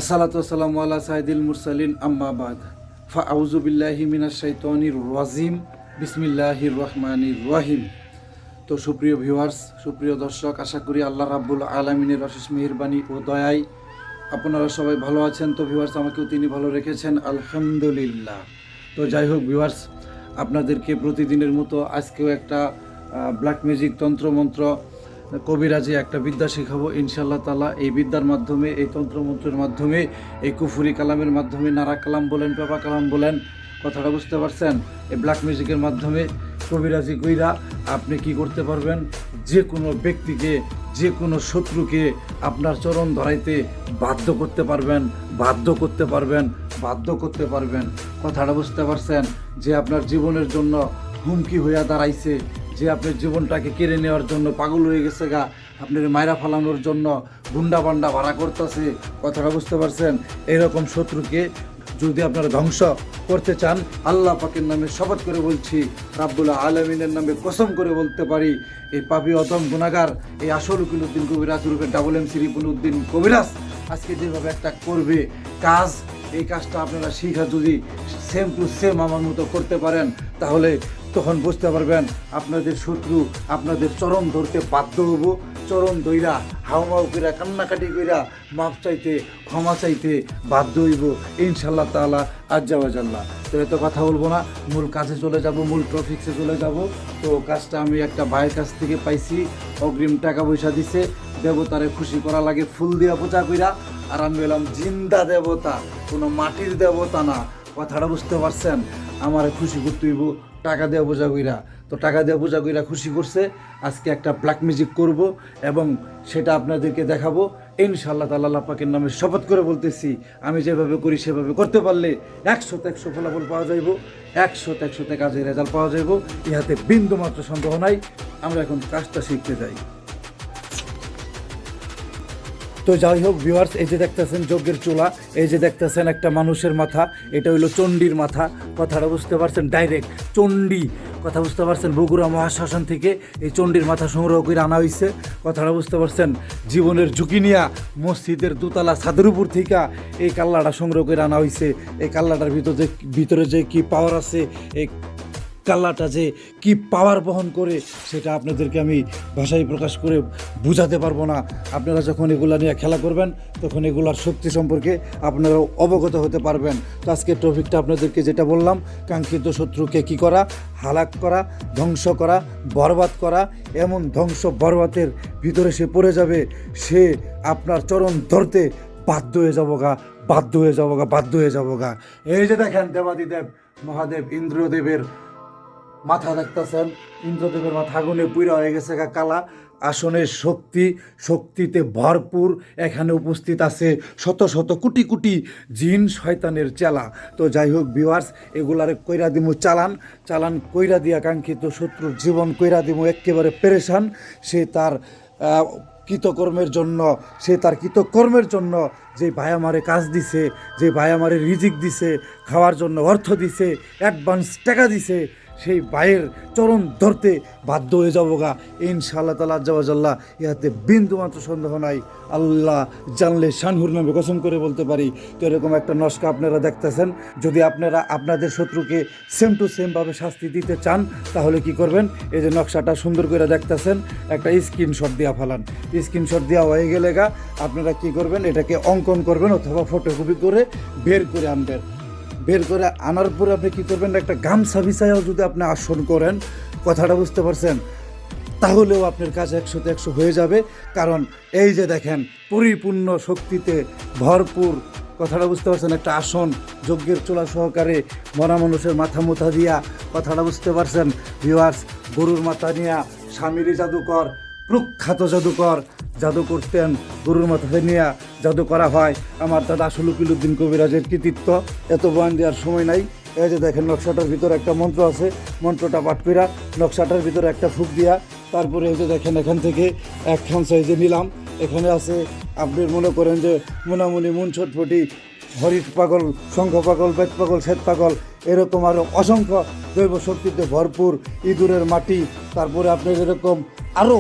আসসালাতু ওয়াসসালামু আলা সাইয়্যিদিল মুরসালিন আম্মা বাদ ফাআউযু বিল্লাহি মিনাশ শাইতানির রাজিম বিসমিল্লাহির রহমানির রহিম। তো সুপ্রিয় ভিউয়ার্স, সুপ্রিয় দর্শক, আশা করি আল্লাহ রাব্বুল আলামিনের অশেষ মেহেরবানি ও দয়ায় আপনারা সবাই ভালো আছেন। তো ভিউয়ার্স, আমাকেও তিনি ভালো রেখেছেন, আলহামদুলিল্লাহ। তো যাই হোক ভিউয়ার্স, আপনাদেরকে প্রতিদিনের মতো আজকেও একটা ব্ল্যাক ম্যাজিক তন্ত্রমন্ত্র কবিরাজি একটা বিদ্যা শেখাবো ইনশাআল্লাহ তাআলা। এই বিদ্যার মাধ্যমে, এই তন্ত্রমন্ত্রের মাধ্যমে, এই কুফুরি কালামের মাধ্যমে, নারা কালাম বলেন, পেপা কালাম বলেন, কথাটা বুঝতে পারছেন? এই ব্ল্যাক মিউজিকের মাধ্যমে কবিরাজি কইরা আপনি কি করতে পারবেন? যে কোনো ব্যক্তিকে, যে কোনো শত্রুকে আপনার চরণ ধরাইতে বাধ্য করতে পারবেন, বাধ্য করতে পারবেন, বাধ্য করতে পারবেন। কথাটা বুঝতে পারছেন? যে আপনার জীবনের জন্য হুমকি হইয়া দাঁড়াইছে, যে আপনার জীবনটাকে কেড়ে নেওয়ার জন্য পাগল হয়ে গেছে গা, আপনার মায়েরা ফালানোর জন্য গুন্ডা বান্ডা ভাড়া করতেছে। কথাটা বুঝতে পারছেন? এইরকম শত্রুকে যদি আপনারা ধ্বংস করতে চান, আল্লাহ পাকের নামে শপথ করে বলছি, রাব্বুল আলামিনের নামে কসম করে বলতে পারি, এই পাপী অদম গুনাহগার, এই আসরুকুল উদ্দিন কবিরাজ রূপে ডাবল এম সিরিপুল উদ্দিন কবিরাজ আজকে যেভাবে একটা করবে কাজ, এই কাজটা আপনারা শিখা যদি সেম টু সেম আমার মতো করতে পারেন, তাহলে তখন বুঝতে পারবেন আপনাদের শত্রু আপনাদের চরণ ধরতে বাধ্য হব। চরণ ধইরা হাউমাউ কইরা কান্নাকাটি কইরা মাপ চাইতে, ক্ষমা চাইতে বাধ্য হইব ইনশাআল্লাহ তাআলা আজ্জা ওয়াজাল্লাহ। তো এত কথা বলবো না, মূল কাজে চলে যাব, মূল টপিক্সে চলে যাব। তো কাজটা আমি একটা ভাইয়ের কাছ থেকে পাইছি, অগ্রিম টাকা পয়সা দিছে, দেবতারে খুশি করা লাগে ফুল দিয়া পূজা কইরা। আর আমি বললাম জিন্দা দেবতা, কোনো মাটির দেবতা না। কথাটা বুঝতে পারছেন? আমারে খুশি করতে হইব টাকা দেওয়া পূজা কইরা। তো টাকা দেওয়া পূজা কইরা খুশি করছে। আজকে একটা ব্ল্যাক মিউজিক করব এবং সেটা আপনাদেরকে দেখাবো ইনশাআল্লাহ তাআলা। আল্লাহ পাকের নামে শপথ করে বলতেছি, আমি যেভাবে করি সেভাবে করতে পারলে 100-100 ফলাফল পাওয়া যাইব, 100-100 কাজের রেজাল্ট পাওয়া যাইব, ইহাতে বিন্দু মাত্র সন্দেহ নাই। আমরা এখন কাজটা শিখতে যাই। তো যাই হোক ভিউয়ার্স, এই যে দেখতেছেন যজ্ঞের চুলা, এই যে দেখতেছেন একটা মানুষের মাথা, এটা হইলো চণ্ডীর মাথা। কথাটা বুঝতে পারছেন? ডাইরেক্ট চণ্ডী, কথা বুঝতে পারছেন? বগুড়া মহাশ্মশান থেকে এই চণ্ডীর মাথা সংগ্রহ করে আনা হয়েছে। কথাটা বুঝতে পারছেন? জীবনের ঝুঁকি নিয়া মসজিদের দোতলা ছাদের উপর থেকে এই কাল্লাটা সংগ্রহ করে আনা হয়েছে। এই কাল্লাটার ভিতরে যে কি পাওয়ার আছে, এই কাল্লাটা যে কি পাওয়ার বহন করে, সেটা আপনাদেরকে আমি ভাষায় প্রকাশ করে বুঝাতে পারবো না। আপনারা যখন এগুলা নিয়ে খেলা করবেন, তখন এগুলার শক্তি সম্পর্কে আপনারা অবগত হতে পারবেন। তো আজকের টপিকটা আপনাদেরকে যেটা বললাম, কাঙ্ক্ষিত শত্রুকে কি করা, হালাক করা, ধ্বংস করা, বরবাদ করা। এমন ধ্বংস বরবাদের ভিতরে সে পড়ে যাবে, সে আপনার চরণ ধরতে বাধ্য হয়ে যাবো গা, বাধ্য হয়ে যাবো গা, বাধ্য হয়ে যাবো গা। এই যে দেখেন দেবাদিদেব মহাদেব ইন্দ্রদেবের মাথা দেখতেছেন, ইন্দ্রদেবের মাথা আগুনে পুইরা হয়ে গেছে কালা। আসনের শক্তিতে ভরপুর এখানে উপস্থিত আছে শত শত কোটি কোটি জিন শয়তানের চেলা। তো যাই হোক ভিউয়ার্স, এগুলারে কইরা দিমু চালান কইরা দিয়া কাঙ্ক্ষিত শত্রুর জীবন কইরা দিমু একেবারে পেরেশান। সে তার কৃতকর্মের জন্য যে ভাই আমারে কাজ দিছে, যে ভাই আমারে রিজিক দিছে, খাওয়ার জন্য অর্থ দিছে, অ্যাডভান্স টাকা দিছে, সেই ভাইয়ের চরণ ধরতে বাধ্য হয়ে যাবো গা ইনশাআল্লাহ তাআলা আজ্জা ওয়াজাল্লাহ। ইহাতে বিন্দু মাত্র সন্দেহ নাই। আল্লাহ জানলে শানহুর নামে কসম করে বলতে পারি। তো এরকম একটা নস্কা আপনারা দেখতেছেন। যদি আপনারা আপনাদের শত্রুকে সেম টু সেমভাবে শাস্তি দিতে চান, তাহলে কি করবেন? এই যে নকশাটা সুন্দর করে দেখতেছেন, একটা স্ক্রিনশট দিয়া ফেলান। স্ক্রিনশট দেওয়া হয়ে গেলে গা আপনারা কি করবেন? এটাকে অঙ্কন করবেন অথবা ফটোকপি করে বের করে আনবেন। বের করে আনার পরে আপনি কী করবেন? একটা গামছা বিছাইয়াও যদি আপনি আসন করেন, কথাটা বুঝতে পারছেন, তাহলেও আপনার কাজ 100-100 হয়ে যাবে। কারণ এই যে দেখেন পরিপূর্ণ শক্তিতে ভরপুর, কথাটা বুঝতে পারছেন, একটা আসন যজ্ঞের চোলা সহকারে মরা মানুষের মাথা মুথা দিয়া, কথাটা বুঝতে পারছেন ভিউয়ার্স? গরুর মাথা নিয়া স্বামীরই জাদুকর, প্রখ্যাত জাদুকর জাদু করতেন, গরুর মাথাতে নিয়ে জাদু করা হয়। আমার দাদা আসলুকিল উদ্দিন কবিরাজের কৃতিত্ব, এত বয়ান দেওয়ার সময় নাই। এই যে দেখেন নকশাটার ভিতরে একটা মন্ত্র আছে, মন্ত্রটা পাঠ কইরা নকশাটার ভিতরে একটা ফুক দিয়া, তারপরে এই যে দেখেন এখান থেকে একখান সাইজে নিলাম। এখানে আছে আপনি মনে করেন যে মুনামুনি, মুন ছটফটি, হরিট পাগল, শঙ্খ পাগল, বেত পাগল, শ্বেত পাগল, এরকম আরও অসংখ্য জৈব শক্তিতে ভরপুর ইঁদুরের মাটি, তারপরে আপনার এরকম আরও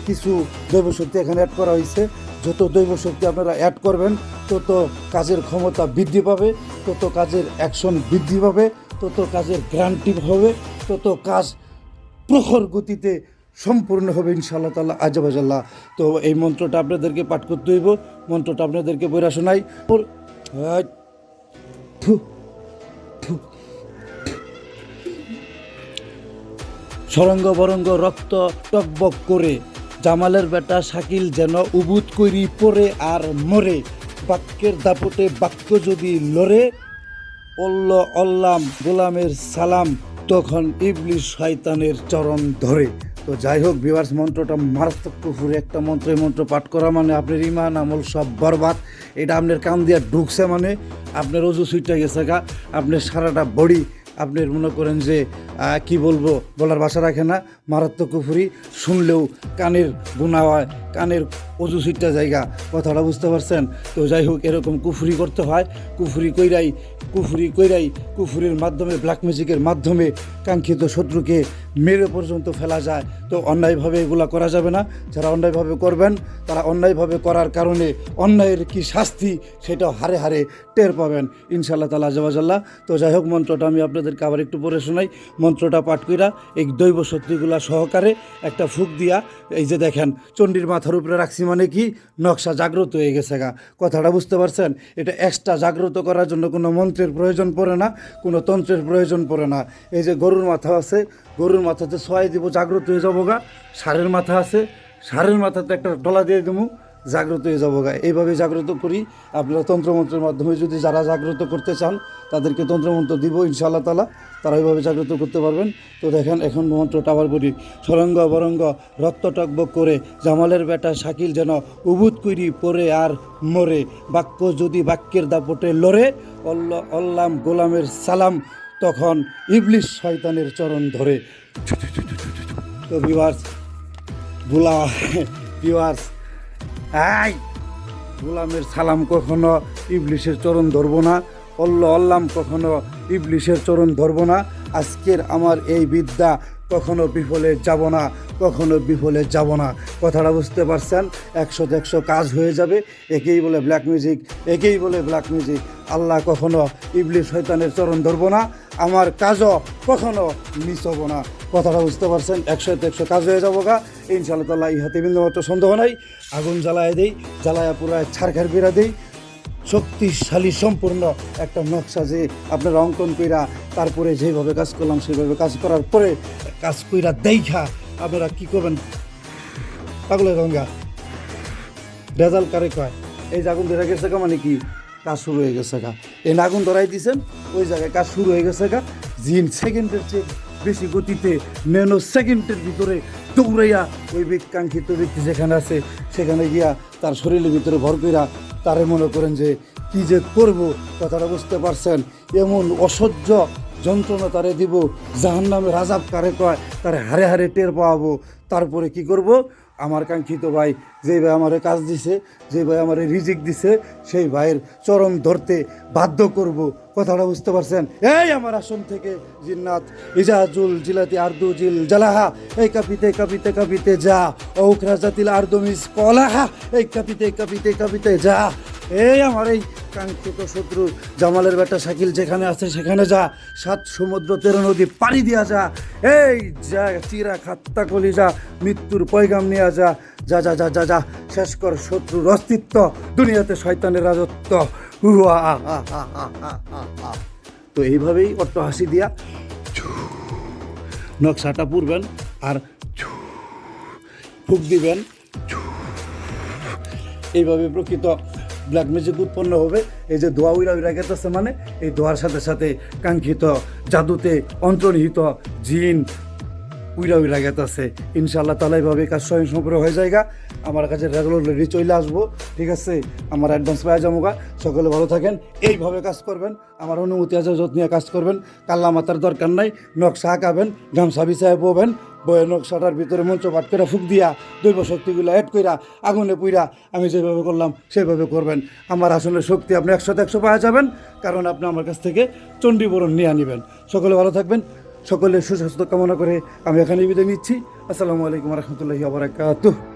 কিছু জৈব শক্তি এখানে অ্যাড করা হয়েছে। যত দৈব শক্তি আপনারা অ্যাড করবেন তত কাজের ক্ষমতা বৃদ্ধি পাবে, তত কাজের অ্যাকশন বৃদ্ধি পাবে, তত কাজের গ্যারান্টি হবে, তত কাজ প্রখর গতিতে সম্পূর্ণ হবে ইনশাআল্লাহ তাআলা আজাবাজাল্লাহ। তো এই মন্ত্রটা আপনাদেরকে পাঠ করতে হইব, মন্ত্রটা আপনাদেরকে বইরা শোনাই। সরঙ্গ বরঙ্গ রক্ত টকবক করে, জামালের বেটা শাকিল যেন উবুত করি পরে আর মরে, বাক্যের দাপটে বাক্য যদি লড়ে, অল্লাম গোলামের সালাম তখন ইবলিশ শয়তানের চরণ ধরে। তো যাই হোক ভিউয়ার্স, মন্ত্রটা মারাত্মক কুফুরি একটা মন্ত্র। এই মন্ত্র পাঠ করা মানে আপনার ইমান আমল সব বরবাদ। এটা আপনার কান দিয়া ঢুকছে মানে আপনার অজু সুইটা গেছে গা, আপনার সারাটা বডি আপনার মনে করেন যে কি বলবো, বলার ভাষা রাখে না। মারাত্মক কুফুরি, শুনলেও কানের গুণা হয়, কানের অজু সিটটা জায়গা, কথাটা বুঝতে পারছেন? তো যাই হোক, এরকম কুফুরি করতে হয়। কুফুরি কইরাই কুফুরির মাধ্যমে, ব্ল্যাক ম্যাজিকের মাধ্যমে কাঙ্ক্ষিত শত্রুকে মেরে পর্যন্ত ফেলা যায়। তো অন্যায়ভাবে এগুলা করা যাবে না। যারা অন্যায়ভাবে করবেন তারা অন্যায়ভাবে করার কারণে অন্যায়ের কি শাস্তি সেটাও হারে হারে টের পাবেন ইনশাআল্লাহ তাআলা আজাবাজাল্লাহ। তো যাই হোক, মন্ত্রটা আমি আপনাদেরকে আবার একটু পড়ে শোনাই। মন্ত্রটা পাঠ কইরা এই দৈব শক্তিগুলা সহকারে একটা ফুক দিয়া, এই যে দেখেন চণ্ডীর মাথার উপরে রাখছি মানে কি নকশা জাগ্রত হয়ে গেছে গা। কথাটা বুঝতে পারছেন? এটা এক্সট্রা জাগ্রত করার জন্য কোনো মন্ত্রের প্রয়োজন পড়ে না, কোনো তন্ত্রের প্রয়োজন পড়ে না। এই যে গরুর মাথা আছে, গরুর মাথাতে ছোঁয়াই দিব, জাগ্রত হয়ে যাবো গা। ষাঁড়ের মাথা আছে, ষাঁড়ের মাথাতে একটা ডলা দিয়ে দেবো, জাগ্রত হয়ে যাবো গা। এইভাবে জাগ্রত করি। আপনারা তন্ত্রমন্ত্রের মাধ্যমে যদি যারা জাগ্রত করতে চান তাদেরকে তন্ত্রমন্ত্র দিব ইনশাআল্লাহ তাআলা, তারা ওইভাবে জাগ্রত করতে পারবেন। তো দেখেন এখন মন্ত্রটা আবার বলি। সরঙ্গ বরঙ্গ রক্ত টকবক করে, জামালের বেটা শাকিল যেন উবুত করি পরে আর মরে, বাক্য যদি বাক্যের দাপটে লড়ে, অল্লাম গোলামের সালাম তখন ইবলিশ শয়তানের চরণ ধরে। তো ভিউয়ার্স গোলামের সালাম কখনো ইবলিশের চরণ ধরবো না, অল্লাম কখনো ইবলিশের চরণ ধরবো না। আজকের আমার এই বিদ্যা কখনো বিফলে যাব না, কখনো বিফলে যাব না। কথাটা বুঝতে পারছেন? 100 কাজ হয়ে যাবে। একেই বলে ব্ল্যাক মিউজিক, একেই বলে ব্ল্যাক মিউজিক। আল্লাহ কখনো ইবলিশ শয়তানের চরণ ধরবো না, আমার কাজও কখনো মিস হবো না। কথাটা বুঝতে পারছেন? 100 কাজ হয়ে যাবো গা ইনশাআল্লাহ তাআলা। ইহাতে বিন্দুমাত্র সন্দেহ নাই। আগুন জ্বালায় দেই, জ্বালায়া পুরায় ছারখার বেড়া দেই। শক্তিশালী সম্পূর্ণ একটা নকশা যে আপনারা অঙ্কন কইরা তারপরে যেভাবে কাজ করলাম সেভাবে কাজ করার পরে কাজ কইরা দেখা আপনারা কি করবেন? পাগলের গঙ্গা রেজাল্ট কারে কয়? এই যে আগুন ধরে গেছে গা মানে কি কাজ শুরু হয়ে গেছে গা। এই আগুন ধরাই দিয়েছেন, ওই জায়গায় কাজ শুরু হয়ে গেছে গা। জিন সেকেন্ডের চেয়ে বেশি গতিতে, ন্যানো সেকেন্ডের ভিতরে দৌড়াইয়া ওই কাঙ্ক্ষিত ব্যক্তি যেখানে আছে সেখানে গিয়া তার শরীরের ভিতরে ভর কইরা তারে মনে করেন যে কি যে করব। কথাটা বুঝতে পারছেন? এমন অসহ্য যন্ত্রণা তারে দিব, জাহান্নামের আযাব কারে কয় তারে হারে হারে টের পাওয়াবো। তারপরে কি করব? আমার কাঙ্ক্ষিত ভাই, যেই ভাই আমারে কাজ দিছে, যে ভাই আমারে রিজিক দিছে, সেই ভাইয়ের চরণ ধরতে বাধ্য করব। কথাটা বুঝতে পারছেন? এই আমার আসন থেকে জিন্নাত ইজাজুল জিলাতি আরদু জিল জালাহা, এই কাপিতে কাপিতে কাপিতে যা, ঔখরা জাতিল আরদমিস কলাহা, এই কাপিতে কাপিতে কাপিতে যা। এই আমার এই কাঙ্ক্ষিত শত্রু জামালের বেটা শাকিল যেখানে আছে সেখানে যা, 7 সমুদ্র 13 নদী পাড়ি দিয়া যা। এই যা, চিরা খাত্তা কলি যা, মৃত্যুর পয়গাম নিয়ে যা, যা যা যা যা যা, শেষ কর শত্রুর অস্তিত্ব, দুনিয়াতে শয়তানের রাজত্ব। তো এইভাবেই অট্ট হাসি দিয়া নকশাটা পুরবেন আর ফুক দিবেন। এইভাবে প্রকৃত ব্ল্যাক ম্যাজিক উৎপন্ন হবে। এই যে ধোয়া উইরা গেতেছে মানে এই ধোয়ার সাথে সাথে কাঙ্ক্ষিত জাদুতে অন্তর্নিহিত জিন উইরা গেতেছে ইনশাআল্লাহ তাআলা। এইভাবে কাজ স্বয়ংসম্পূর্ণ হয়ে যায়গা। আমার কাছে রেগুলারলি চলে আসবো, ঠিক আছে? আমার অ্যাডভান্স পাওয়া যাবো গা। সকলে ভালো থাকেন, এইভাবে কাজ করবেন, আমার অনুমতি আছে যত্ন নিয়ে কাজ করবেন। কাল্লা মাথার দরকার নাই, নকশা আঁকাবেন, গামছা বিছায় ববেন, বইয়ের নকশাটার ভিতরে মঞ্চ পাঠ করে ফুক দিয়া দৈব শক্তিগুলো অ্যাড কইরা আগুনে পুইরা আমি যেভাবে করলাম সেভাবে করবেন। আমার আসলে শক্তি আপনি 100 পাওয়া যাবেন, কারণ আপনি আমার কাছ থেকে চণ্ডীবরণ নিয়ে আনিবেন। সকলে ভালো থাকবেন, সকলের সুস্বাস্থ্য কামনা করে আমি এখানে বিদায় নিচ্ছি। আসসালামু আলাইকুম ওয়া রাহমাতুল্লাহি ওয়া বারাকাতুহু।